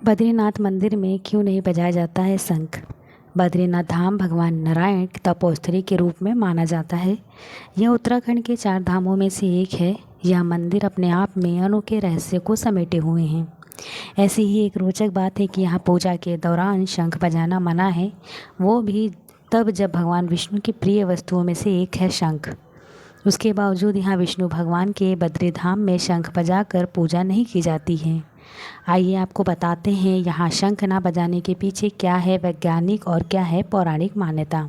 बद्रीनाथ मंदिर में क्यों नहीं बजाया जाता है शंख। बद्रीनाथ धाम भगवान नारायण की तपोस्थली के रूप में माना जाता है। यह उत्तराखंड के 4 धामों में से एक है। यह मंदिर अपने आप में अनोखे रहस्य को समेटे हुए हैं। ऐसी ही एक रोचक बात है कि यहाँ पूजा के दौरान शंख बजाना मना है, वो भी तब जब भगवान विष्णु की प्रिय वस्तुओं में से एक है शंख। उसके बावजूद यहाँ विष्णु भगवान के बद्री धाम में शंख बजाकर पूजा नहीं की जाती है। आइए आपको बताते हैं यहाँ शंख ना बजाने के पीछे क्या है वैज्ञानिक और क्या है पौराणिक मान्यता।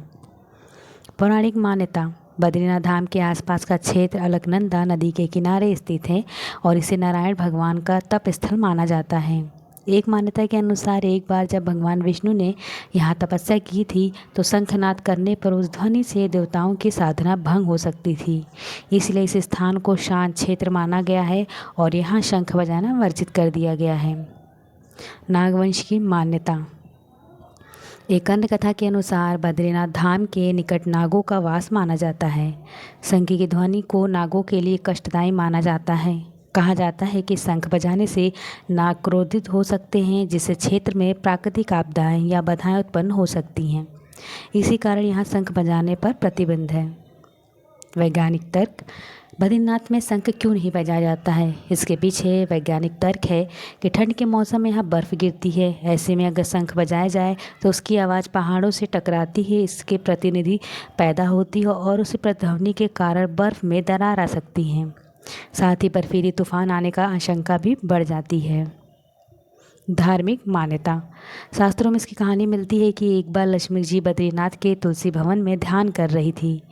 पौराणिक मान्यता, बद्रीनाथ धाम के आसपास का क्षेत्र अलकनंदा नदी के किनारे स्थित है और इसे नारायण भगवान का तप स्थल माना जाता है। एक मान्यता के अनुसार एक बार जब भगवान विष्णु ने यहाँ तपस्या की थी तो शंखनाद करने पर उस ध्वनि से देवताओं की साधना भंग हो सकती थी। इसलिए इस स्थान को शांत क्षेत्र माना गया है और यहाँ शंख बजाना वर्जित कर दिया गया है। नागवंश की मान्यता, एक अन्य कथा के अनुसार बद्रीनाथ धाम के निकट नागों का वास माना जाता है। शंख की ध्वनि को नागों के लिए कष्टदायी माना जाता है। कहा जाता है कि शंख बजाने से नाग क्रोधित हो सकते हैं, जिससे क्षेत्र में प्राकृतिक आपदाएं या बाधाएं उत्पन्न हो सकती हैं। इसी कारण यहाँ शंख बजाने पर प्रतिबंध है। वैज्ञानिक तर्क, बद्रीनाथ में शंख क्यों नहीं बजाया जाता है? इसके पीछे वैज्ञानिक तर्क है कि ठंड के मौसम में यहाँ बर्फ़ गिरती है। ऐसे में अगर शंख बजाया जाए तो उसकी आवाज़ पहाड़ों से टकराती है, इसके प्रतिनिधि पैदा होती है और उस प्रतिध्वनि के कारण बर्फ़ में दरार आ सकती है। साथ ही बर्फीली तूफान आने का आशंका भी बढ़ जाती है। धार्मिक मान्यता, शास्त्रों में इसकी कहानी मिलती है कि एक बार लक्ष्मी जी बद्रीनाथ के तुलसी भवन में ध्यान कर रही थी।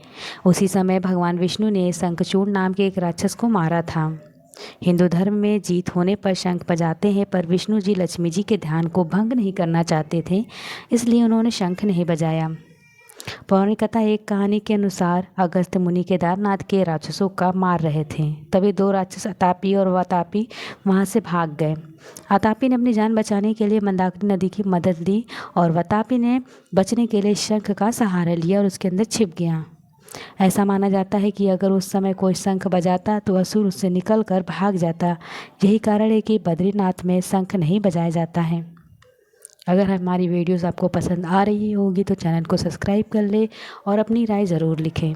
उसी समय भगवान विष्णु ने शंखचूड़ नाम के एक राक्षस को मारा था। हिंदू धर्म में जीत होने पर शंख बजाते हैं, पर विष्णु जी लक्ष्मी जी के ध्यान को भंग नहीं करना चाहते थे, इसलिए उन्होंने शंख नहीं बजाया। पौराणिक कथा, एक कहानी के अनुसार अगस्त्य मुनि केदारनाथ के राक्षसों का मार रहे थे। तभी 2 राक्षस अतापी और वातापी वहां से भाग गए। अतापी ने अपनी जान बचाने के लिए मंदाकिनी नदी की मदद ली और वातापी ने बचने के लिए शंख का सहारा लिया और उसके अंदर छिप गया। ऐसा माना जाता है कि अगर उस समय कोई शंख बजाता तो असुर उससे निकल कर भाग जाता। यही कारण है कि बद्रीनाथ में शंख नहीं बजाया जाता है। अगर हमारी वीडियोस आपको पसंद आ रही होगी तो चैनल को सब्सक्राइब कर ले और अपनी राय ज़रूर लिखें।